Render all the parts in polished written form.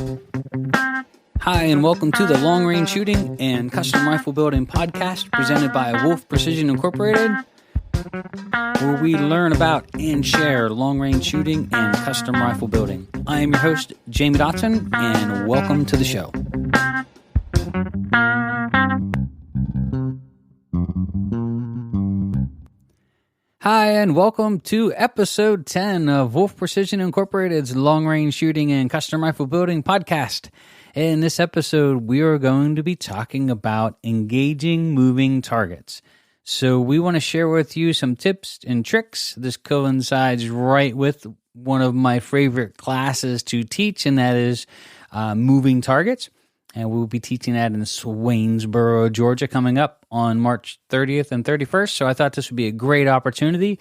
Hi, and welcome to the Long Range Shooting and Custom Rifle Building podcast presented by Wolf Precision Incorporated, where we learn about and share long range shooting and custom rifle building. I am your host, Jamie Dotson, and welcome to the show. Hi, and welcome to episode 10 of Wolf Precision Incorporated's Long Range Shooting and Custom Rifle Building podcast. In this episode, we are going to be talking about engaging moving targets. So we want to share with you some tips and tricks. This coincides right with one of my favorite classes to teach, and that is moving targets. And we'll be teaching that in Swainsboro, Georgia, coming up on March 30th and 31st. So I thought this would be a great opportunity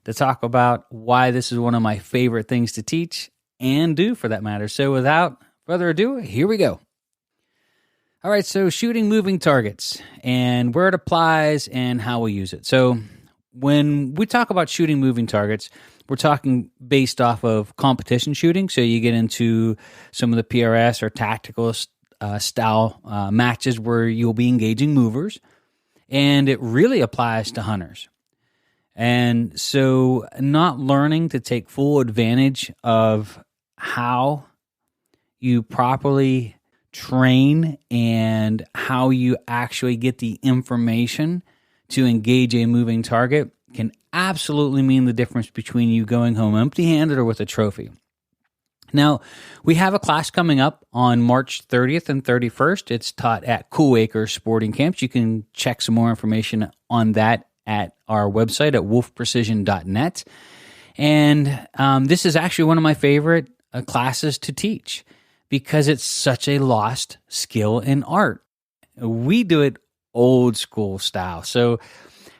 to talk about why this is one of my favorite things to teach and do, for that matter. So without further ado, here we go. All right, so shooting moving targets and where it applies and how we use it. So when we talk about shooting moving targets, we're talking based off of competition shooting. So you get into some of the PRS or tactical style matches where you'll be engaging movers, and it really applies to hunters. And so not learning to take full advantage of how you properly train and how you actually get the information to engage a moving target can absolutely mean the difference between you going home empty-handed or with a trophy. Now, we have a class coming up on March 30th and 31st. It's taught at Cool Acre Sporting Camps. You can check some more information on that at our website at wolfprecision.net. And this is actually one of my favorite classes to teach because it's such a lost skill and art. We do it old school style. So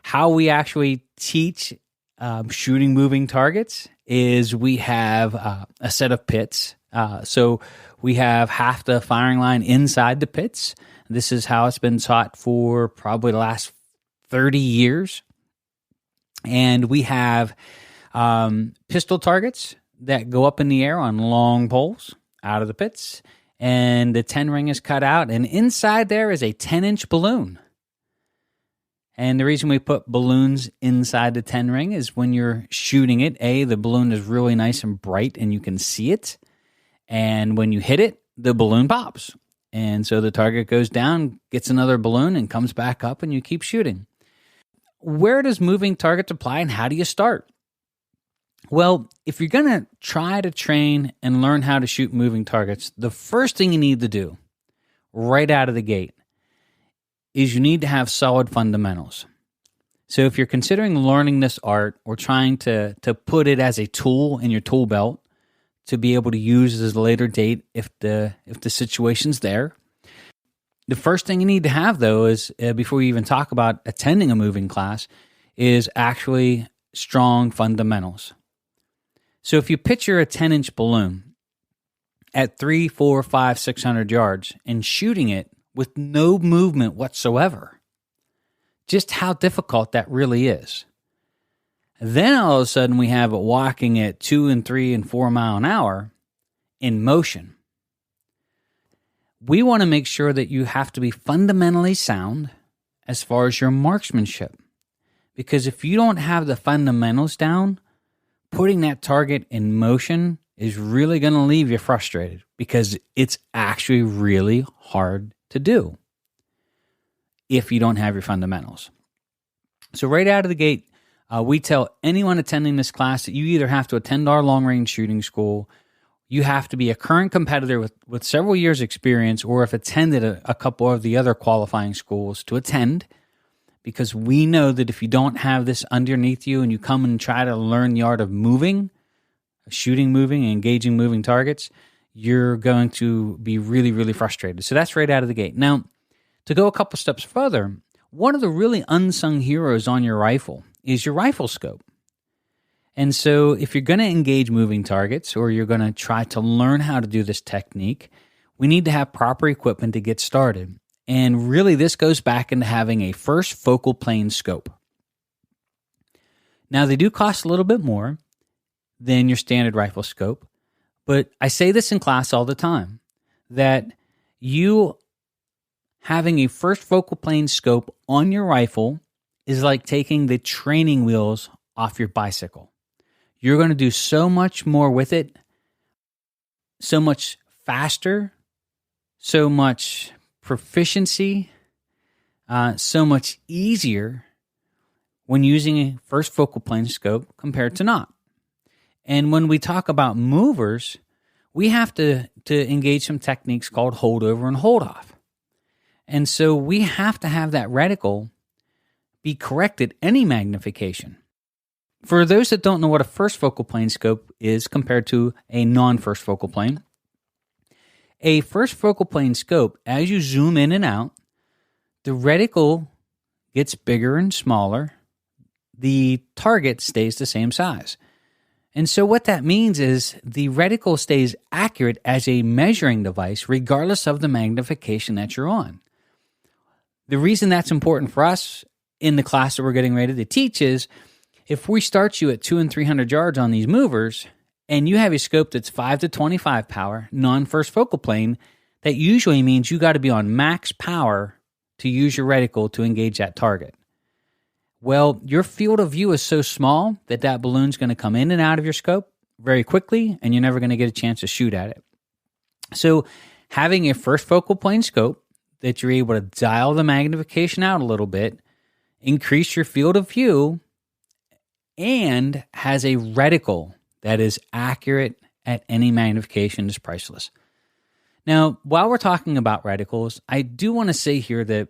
how we actually teach shooting moving targets is we have a set of pits. So we have half the firing line inside the pits. This is how it's been taught for probably the last 30 years. And we have pistol targets that go up in the air on long poles out of the pits. And the 10 ring is cut out. And inside there is a 10-inch balloon. And the reason we put balloons inside the 10 ring is when you're shooting it, the balloon is really nice and bright and you can see it. And when you hit it, the balloon pops. And so the target goes down, gets another balloon, and comes back up, and you keep shooting. Where does moving targets apply, and how do you start? Well, if you're going to try to train and learn how to shoot moving targets, the first thing you need to do right out of the gate is you need to have solid fundamentals. So if you're considering learning this art or trying to put it as a tool in your tool belt to be able to use at a later date if the situation's there, the first thing you need to have, though, is before you even talk about attending a moving class, is actually strong fundamentals. So if you picture a 10-inch balloon at 3, 4, 5, 600 yards and shooting it with no movement whatsoever, just how difficult that really is. Then all of a sudden we have it walking at 2 and 3 and 4 mile an hour in motion. We want to make sure that you have to be fundamentally sound as far as your marksmanship. Because if you don't have the fundamentals down, putting that target in motion is really going to leave you frustrated because it's actually really hard to do if you don't have your fundamentals. So right out of the gate, we tell anyone attending this class that you either have to attend our long-range shooting school, you have to be a current competitor with several years' experience, or if attended a couple of the other qualifying schools to attend, because we know that if you don't have this underneath you and you come and try to learn the art of moving, shooting moving, engaging moving targets, you're going to be really, really frustrated. So that's right out of the gate. Now, to go a couple steps further, one of the really unsung heroes on your rifle is your rifle scope. And so if you're going to engage moving targets or you're going to try to learn how to do this technique, we need to have proper equipment to get started. And really this goes back into having a first focal plane scope. Now they do cost a little bit more than your standard rifle scope, but I say this in class all the time. that you having a first focal plane scope on your rifle is like taking the training wheels off your bicycle. You're going to do so much more with it, so much faster, so much proficiency, so much easier when using a first focal plane scope compared to not. And when we talk about movers, we have to engage some techniques called holdover and hold off. And so we have to have that reticle be correct at any magnification. For those that don't know what a first focal plane scope is compared to a non-first focal plane, a first focal plane scope, as you zoom in and out, the reticle gets bigger and smaller. The target stays the same size. And so what that means is the reticle stays accurate as a measuring device regardless of the magnification that you're on. The reason that's important for us in the class that we're getting ready to teach is if we start you at 200 and 300 yards on these movers and you have a scope that's 5 to 25 power, non-first focal plane, that usually means you got to be on max power to use your reticle to engage that target. Well, your field of view is so small that balloon's going to come in and out of your scope very quickly, and you're never going to get a chance to shoot at it. So having a first focal plane scope that you're able to dial the magnification out a little bit, increase your field of view, and has a reticle that is accurate at any magnification is priceless. Now, while we're talking about reticles, I do want to say here that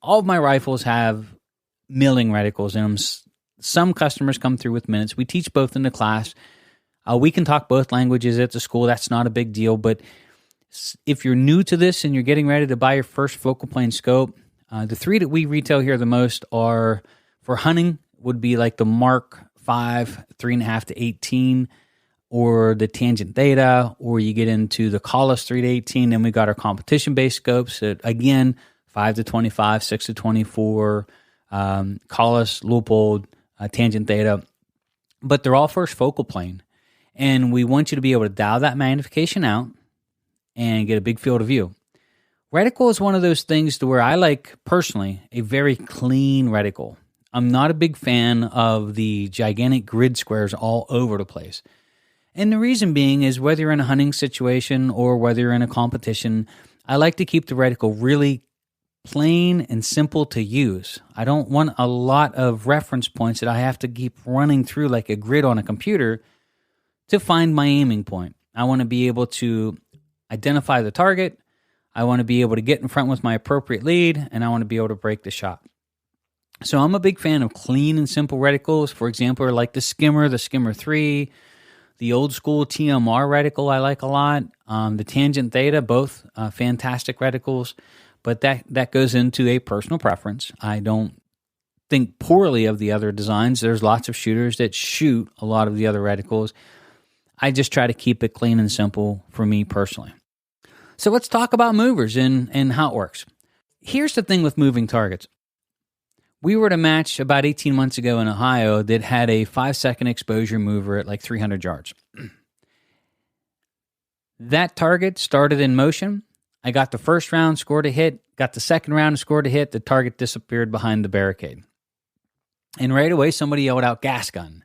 all of my rifles have milling reticles in them. Some customers come through with minutes. We teach both in the class. We can talk both languages at the school. That's not a big deal. But if you're new to this and you're getting ready to buy your first focal plane scope, the three that we retail here the most are for hunting would be like the Mark 5, 3.5 to 18, or the Tangent Theta, or you get into the Collis 3 to 18. Then we got our competition-based scopes that, again, 5 to 25, 6 to 24, Collis, Leupold, Tangent Theta, but they're all first focal plane. And we want you to be able to dial that magnification out and get a big field of view. Reticle is one of those things to where I like, personally, a very clean reticle. I'm not a big fan of the gigantic grid squares all over the place. And the reason being is whether you're in a hunting situation or whether you're in a competition, I like to keep the reticle really plain and simple to use. I don't want a lot of reference points that I have to keep running through like a grid on a computer to find my aiming point. I want to be able to identify the target. I want to be able to get in front with my appropriate lead, and I want to be able to break the shot. So I'm a big fan of clean and simple reticles. For example, like the Skimmer 3, the old school TMR reticle I like a lot. The Tangent Theta, both fantastic reticles. But that goes into a personal preference. I don't think poorly of the other designs. There's lots of shooters that shoot a lot of the other reticles. I just try to keep it clean and simple for me personally. So let's talk about movers and how it works. Here's the thing with moving targets. We were at a match about 18 months ago in Ohio that had a 5-second exposure mover at like 300 yards. That target started in motion. I got the first round, scored a hit, got the second round, scored a hit. The target disappeared behind the barricade. And right away, somebody yelled out, gas gun.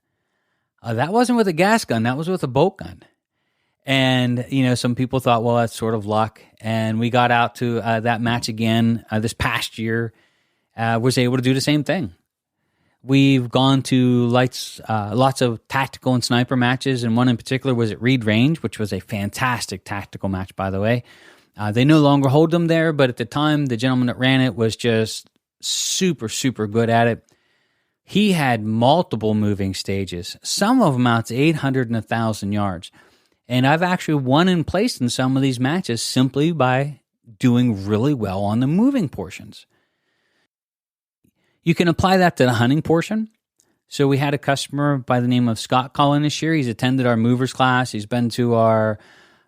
That wasn't with a gas gun. That was with a bolt gun. And, some people thought, well, that's sort of luck. And we got out to that match again this past year, was able to do the same thing. We've gone to lots of tactical and sniper matches, and one in particular was at Reed Range, which was a fantastic tactical match, by the way. They no longer hold them there, but at the time, the gentleman that ran it was just super, super good at it. He had multiple moving stages, some of them out to 800 and 1,000 yards. And I've actually won and placed in some of these matches simply by doing really well on the moving portions. You can apply that to the hunting portion. So we had a customer by the name of Scott Cullen this year. He's attended our movers class. He's been to our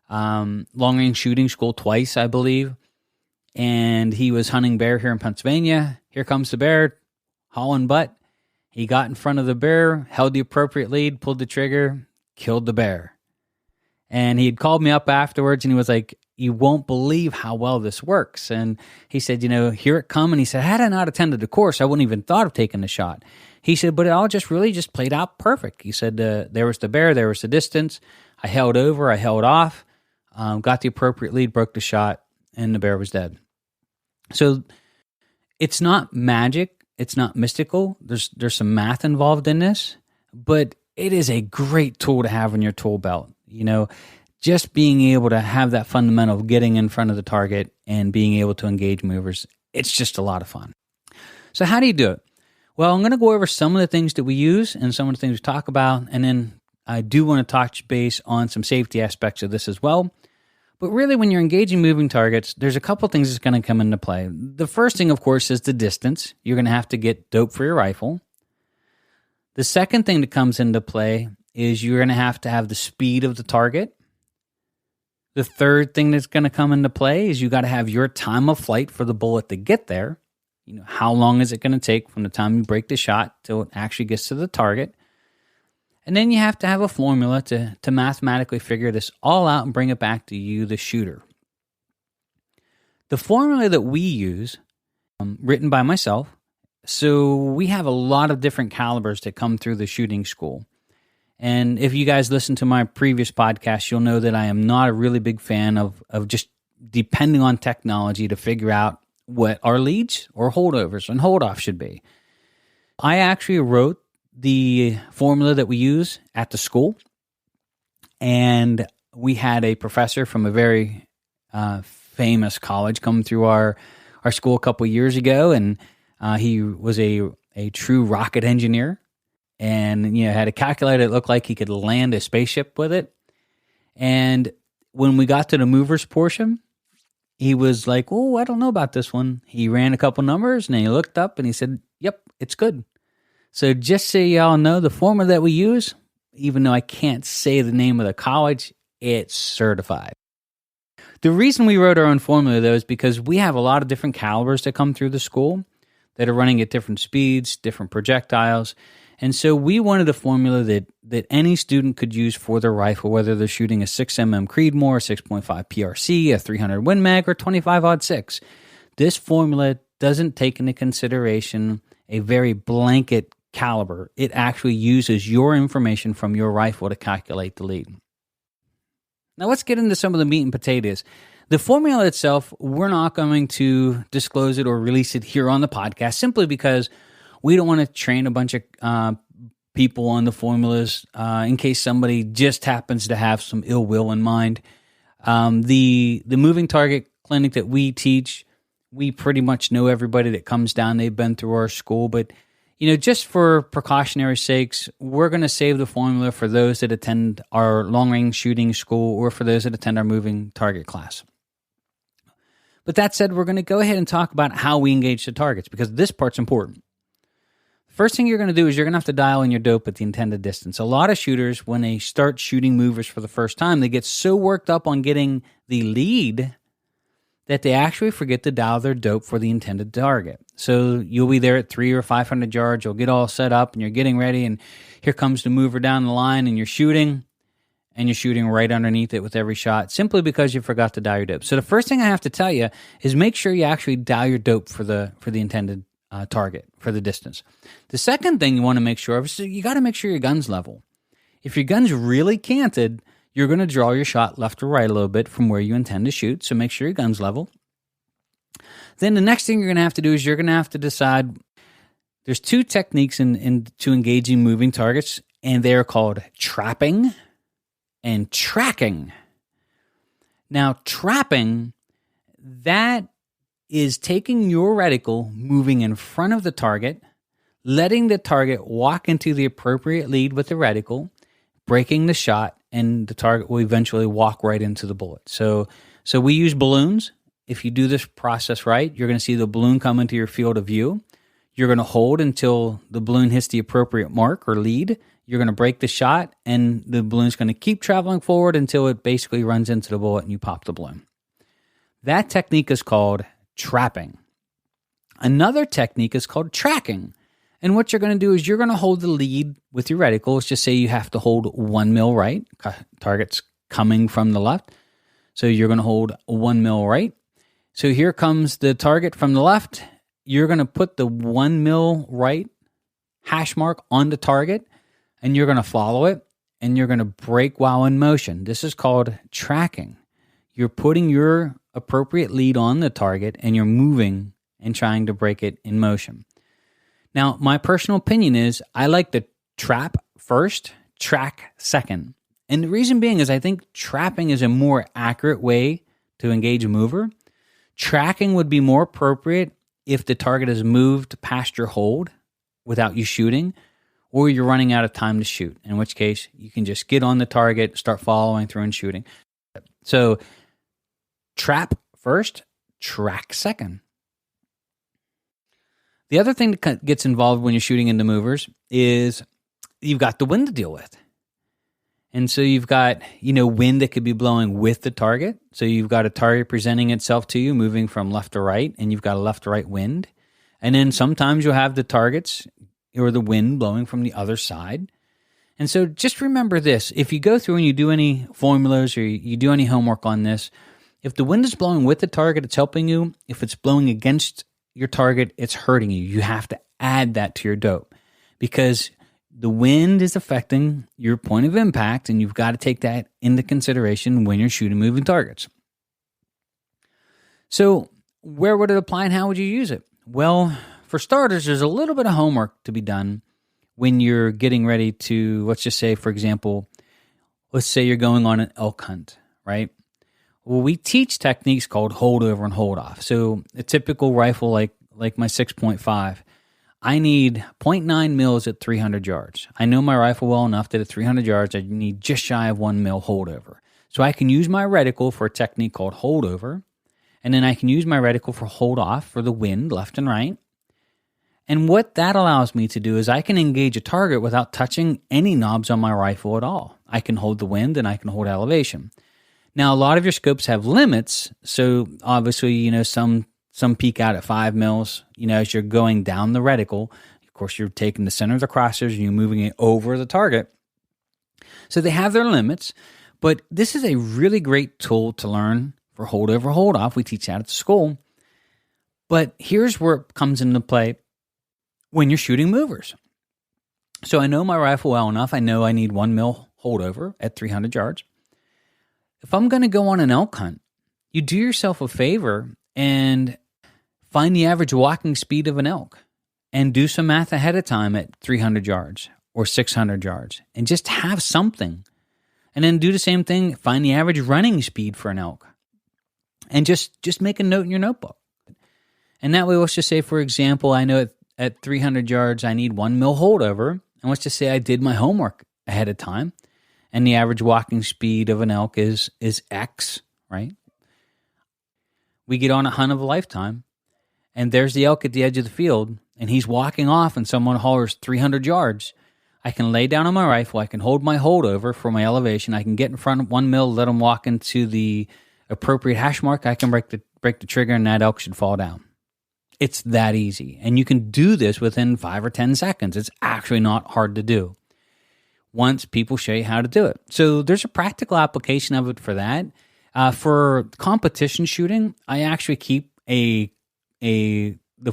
long-range shooting school twice, I believe. And he was hunting bear here in Pennsylvania. Here comes the bear, hauling butt. He got in front of the bear, held the appropriate lead, pulled the trigger, killed the bear. And he had called me up afterwards, and he was like, you won't believe how well this works. And he said, here it come. And he said, had I not attended the course, I wouldn't even thought of taking the shot. He said, but it all just really just played out perfect. He said, there was the bear, there was the distance. I held over, I held off, got the appropriate lead, broke the shot, and the bear was dead. So it's not magic. It's not mystical. There's some math involved in this, but it is a great tool to have in your tool belt. Just being able to have that fundamental of getting in front of the target and being able to engage movers, it's just a lot of fun. So how do you do it? Well, I'm going to go over some of the things that we use and some of the things we talk about, and then I do want to touch base on some safety aspects of this as well. But really, when you're engaging moving targets, there's a couple things that's going to come into play. The first thing, of course, is the distance. You're going to have to get dope for your rifle. The second thing that comes into play is you're going to have the speed of the target. The third thing that's going to come into play is you got to have your time of flight for the bullet to get there. How long is it going to take from the time you break the shot till it actually gets to the target? And then you have to have a formula to mathematically figure this all out and bring it back to you, the shooter. The formula that we use, written by myself, so we have a lot of different calibers that come through the shooting school. And if you guys listen to my previous podcast, you'll know that I am not a really big fan of just depending on technology to figure out what our leads or holdovers and holdoffs should be. I actually wrote the formula that we use at the school, and we had a professor from a very famous college come through our school a couple years ago, and he was a true rocket engineer. And, had a calculator that looked like he could land a spaceship with it. And when we got to the movers portion, he was like, oh, I don't know about this one. He ran a couple numbers, and then he looked up, and he said, yep, it's good. So just so y'all know, the formula that we use, even though I can't say the name of the college, it's certified. The reason we wrote our own formula, though, is because we have a lot of different calibers that come through the school that are running at different speeds, different projectiles. And so we wanted a formula that any student could use for their rifle, whether they're shooting a 6mm Creedmoor, 6.5 PRC, a 300 Win Mag, or 25-06. This formula doesn't take into consideration a very blanket caliber. It actually uses your information from your rifle to calculate the lead. Now let's get into some of the meat and potatoes. The formula itself, we're not going to disclose it or release it here on the podcast simply because we don't want to train a bunch of people on the formulas in case somebody just happens to have some ill will in mind. The moving target clinic that we teach, we pretty much know everybody that comes down. They've been through our school. But, just for precautionary sakes, we're going to save the formula for those that attend our long-range shooting school or for those that attend our moving target class. But that said, we're going to go ahead and talk about how we engage the targets because this part's important. First thing you're going to do is you're going to have to dial in your dope at the intended distance. A lot of shooters, when they start shooting movers for the first time, they get so worked up on getting the lead that they actually forget to dial their dope for the intended target. So you'll be there at 300 or 500 yards, you'll get all set up, and you're getting ready, and here comes the mover down the line, and you're shooting right underneath it with every shot, simply because you forgot to dial your dope. So the first thing I have to tell you is make sure you actually dial your dope for the intended target, for the distance. The second thing you want to make sure of is you got to make sure your gun's level. If your gun's really canted, you're going to draw your shot left or right a little bit from where you intend to shoot, so make sure your gun's level. Then the next thing you're going to have to do is you're going to have to decide, there's two techniques to engaging moving targets, and they're called trapping and tracking. Now, trapping, that is taking your reticle, moving in front of the target, letting the target walk into the appropriate lead with the reticle, breaking the shot, and the target will eventually walk right into the bullet. So we use balloons. If you do this process right, you're going to see the balloon come into your field of view. You're going to hold until the balloon hits the appropriate mark or lead. You're going to break the shot, and the balloon's going to keep traveling forward until it basically runs into the bullet and you pop the balloon. That technique is called trapping. Another technique is called tracking. And what you're going to do is you're going to hold the lead with your reticle. Let's just say you have to hold 1 mil right, target's coming from the left. So you're going to hold 1 mil right. So here comes the target from the left. You're going to put the 1 mil right hash mark on the target, and you're going to follow it, and you're going to break while in motion. This is called tracking. You're putting your appropriate lead on the target, and you're moving and trying to break it in motion. Now, my personal opinion is I like to trap first, track second. And the reason being is I think trapping is a more accurate way to engage a mover. Tracking would be more appropriate if the target has moved past your hold without you shooting, or you're running out of time to shoot, in which case you can just get on the target, start following through and shooting. So trap first, track second. The other thing that gets involved when you're shooting into movers is you've got the wind to deal with. And so you've got, wind that could be blowing with the target. So you've got a target presenting itself to you, moving from left to right, and you've got a left to right wind. And then sometimes you'll have the targets or the wind blowing from the other side. And so just remember this. If you go through and you do any formulas or you do any homework on this, if the wind is blowing with the target, it's helping you. If it's blowing against your target, it's hurting you. You have to add that to your dope because the wind is affecting your point of impact, and you've got to take that into consideration when you're shooting moving targets. So where would it apply and how would you use it? Well, for starters, there's a little bit of homework to be done when you're getting ready to, let's just say, for example, let's say you're going on an elk hunt, right? Well, we teach techniques called hold over and hold off. So a typical rifle like my 6.5, I need 0.9 mils at 300 yards. I know my rifle well enough that at 300 yards, I need just shy of 1 mil holdover. So I can use my reticle for a technique called holdover, and then I can use my reticle for hold off for the wind left and right. And what that allows me to do is I can engage a target without touching any knobs on my rifle at all. I can hold the wind and I can hold elevation. Now, a lot of your scopes have limits, so obviously, some peak out at 5 mils, as you're going down the reticle. Of course, you're taking the center of the crosshairs and you're moving it over the target. So they have their limits, but this is a really great tool to learn for hold over, hold off. We teach that at the school. But here's where it comes into play when you're shooting movers. So I know my rifle well enough. I know I need 1 mil holdover at 300 yards. If I'm going to go on an elk hunt, you do yourself a favor and find the average walking speed of an elk and do some math ahead of time at 300 yards or 600 yards and just have something. And then do the same thing, find the average running speed for an elk and just make a note in your notebook. And that way, let's just say, for example, I know at 300 yards, I need 1 mil holdover. And let's just say I did my homework ahead of time. And the average walking speed of an elk is X, right? We get on a hunt of a lifetime, and there's the elk at the edge of the field, and he's walking off, and someone hollers 300 yards. I can lay down on my rifle. I can hold my holdover for my elevation. I can get in front of 1 mil, let him walk into the appropriate hash mark. I can break the trigger, and that elk should fall down. It's that easy, and you can do this within 5 or 10 seconds. It's actually not hard to do once people show you how to do it. So there's a practical application of it for that. For competition shooting, I actually keep the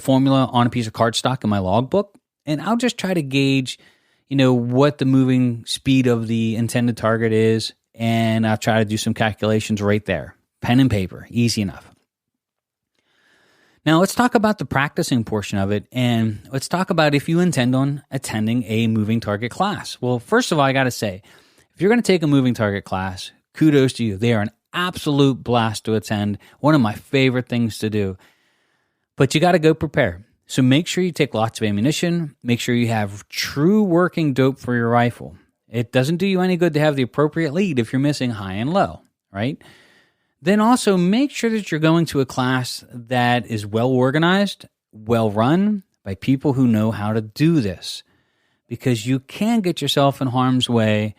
formula on a piece of cardstock in my logbook, and I'll just try to gauge, what the moving speed of the intended target is, and I'll try to do some calculations right there. Pen and paper, easy enough. Now, let's talk about the practicing portion of it, and let's talk about if you intend on attending a moving target class. Well, first of all, I got to say, if you're going to take a moving target class, kudos to you. They are an absolute blast to attend, one of my favorite things to do. But you got to go prepared. So make sure you take lots of ammunition. Make sure you have true working dope for your rifle. It doesn't do you any good to have the appropriate lead if you're missing high and low, right? Then also make sure that you're going to a class that is well organized, well run by people who know how to do this, because you can get yourself in harm's way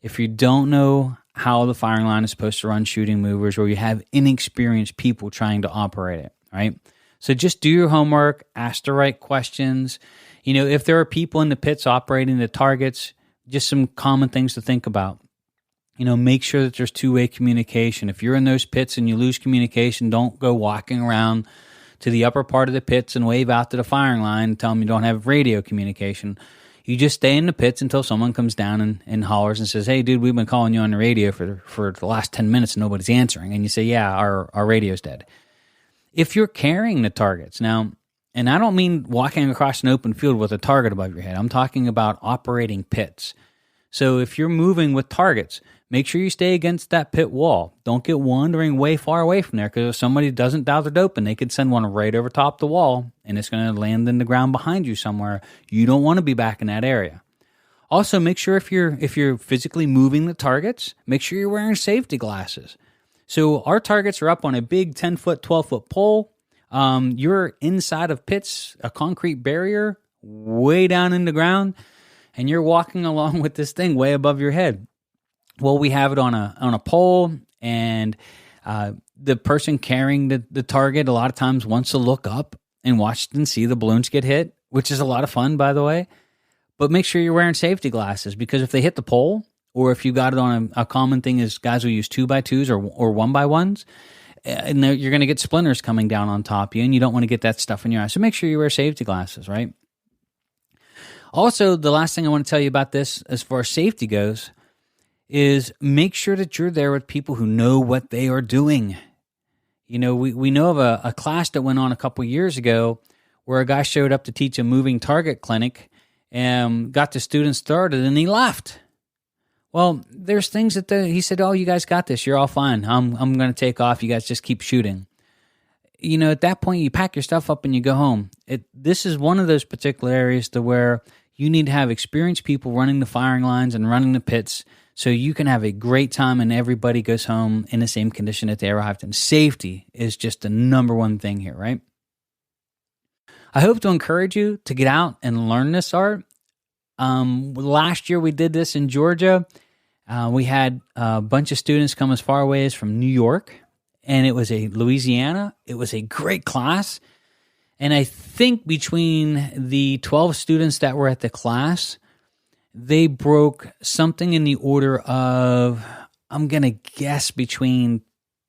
if you don't know how the firing line is supposed to run shooting movers, or you have inexperienced people trying to operate it, right? So just do your homework, ask the right questions. If there are people in the pits operating the targets, just some common things to think about. Make sure that there's two-way communication. If you're in those pits and you lose communication, don't go walking around to the upper part of the pits and wave out to the firing line and tell them you don't have radio communication. You just stay in the pits until someone comes down and hollers and says, hey, dude, we've been calling you on the radio for the last 10 minutes and nobody's answering. And you say, yeah, our radio's dead. If you're carrying the targets, now, and I don't mean walking across an open field with a target above your head. I'm talking about operating pits. So if you're moving with targets, make sure you stay against that pit wall. Don't get wandering way far away from there, because if somebody doesn't dial their dope in, they could send one right over top the wall, and it's going to land in the ground behind you somewhere. You don't want to be back in that area. Also, make sure if you're physically moving the targets, make sure you're wearing safety glasses. So our targets are up on a big 10-foot, 12-foot pole. You're inside of pits, a concrete barrier, way down in the ground, and you're walking along with this thing way above your head. Well, we have it on a pole, and the person carrying the target a lot of times wants to look up and watch and see the balloons get hit, which is a lot of fun, by the way. But make sure you're wearing safety glasses, because if they hit the pole, or if you got it on a common thing is guys will use 2x2s or 1x1s, and you're going to get splinters coming down on top of you, and you don't want to get that stuff in your eyes. So make sure you wear safety glasses, right? Also, the last thing I want to tell you about this, as far as safety goes, is make sure that you're there with people who know what they are doing. We know of a class that went on a couple years ago where a guy showed up to teach a moving target clinic and got the students started, and he left. Well, there's things that he said, oh, you guys got this. You're all fine. I'm going to take off. You guys just keep shooting. At that point, you pack your stuff up and you go home. This is one of those particular areas to where you need to have experienced people running the firing lines and running the pits so you can have a great time and everybody goes home in the same condition that they arrived in. Safety is just the number one thing here, right? I hope to encourage you to get out and learn this art. Last year we did this in Georgia. We had a bunch of students come as far away as from New York, and it was Louisiana. It was a great class. And I think between the 12 students that were at the class, they broke something in the order of, I'm going to guess, between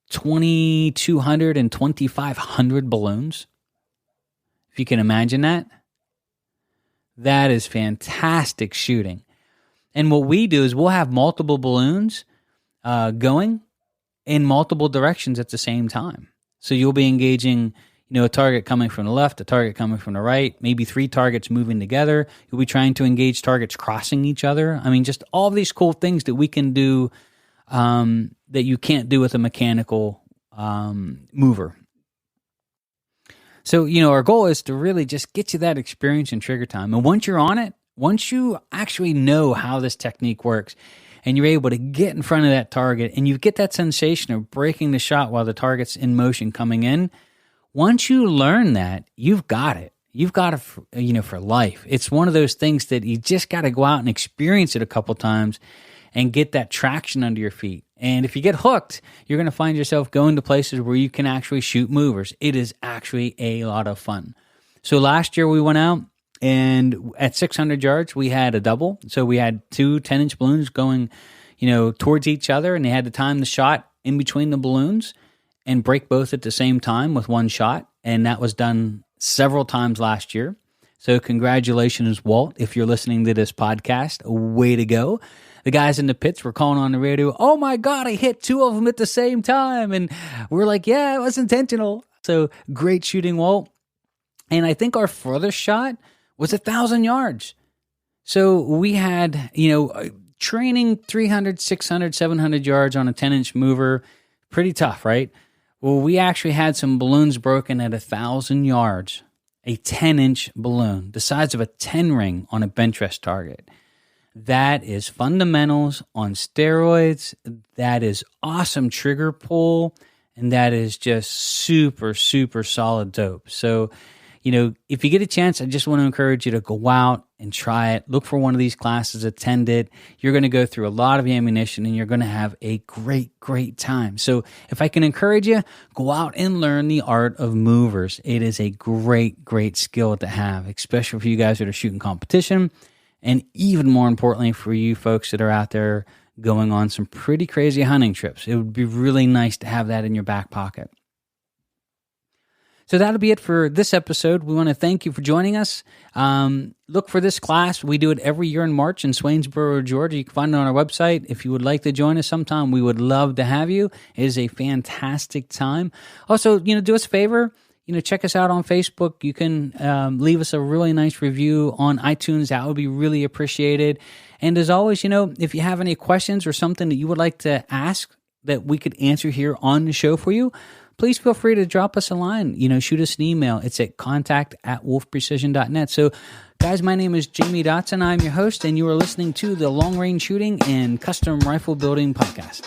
2,200 and 2,500 balloons. If you can imagine that. That is fantastic shooting. And what we do is we'll have multiple balloons going in multiple directions at the same time. So you'll be engaging, a target coming from the left, a target coming from the right, maybe 3 targets moving together. You'll be trying to engage targets crossing each other. I mean, just all these cool things that we can do that you can't do with a mechanical mover. So, our goal is to really just get you that experience in trigger time. And once you're on it, once you actually know how this technique works and you're able to get in front of that target and you get that sensation of breaking the shot while the target's in motion coming in, once you learn that, you've got it. You've got it, for life. It's one of those things that you just got to go out and experience it a couple times and get that traction under your feet. And if you get hooked, you're going to find yourself going to places where you can actually shoot movers. It is actually a lot of fun. So last year we went out, and at 600 yards, we had a double. So we had 2 10-inch balloons going, towards each other, and they had to time the shot in between the balloons and break both at the same time with one shot. And that was done several times last year. So congratulations, Walt, if you're listening to this podcast. Way to go. The guys in the pits were calling on the radio, oh my God, I hit 2 of them at the same time. And we're like, yeah, it was intentional. So great shooting, Walt. And I think our furthest shot was 1,000 yards. So we had, training 300, 600, 700 yards on a 10-inch mover. Pretty tough, right? Well, we actually had some balloons broken at 1,000 yards. A 10-inch balloon, the size of a 10 ring on a bench rest target. That is fundamentals on steroids. That is awesome trigger pull. And that is just super, super solid dope. So, if you get a chance, I just want to encourage you to go out and try it. Look for one of these classes, attend it. You're going to go through a lot of ammunition and you're going to have a great, great time. So if I can encourage you, go out and learn the art of movers. It is a great, great skill to have, especially for you guys that are shooting competition. And even more importantly, for you folks that are out there going on some pretty crazy hunting trips. It would be really nice to have that in your back pocket. So that'll be it for this episode. We want to thank you for joining us. Look for this class. We do it every year in March in Swainsboro, Georgia. You can find it on our website. If you would like to join us sometime, we would love to have you. It is a fantastic time. Also, do us a favor. Check us out on Facebook. You can leave us a really nice review on iTunes. That would be really appreciated. And as always, if you have any questions or something that you would like to ask that we could answer here on the show for you, please feel free to drop us a line, shoot us an email. It's at contact@wolfprecision.net. So, guys, my name is Jamie Dotson. I'm your host, and you are listening to the Long Range Shooting and Custom Rifle Building Podcast.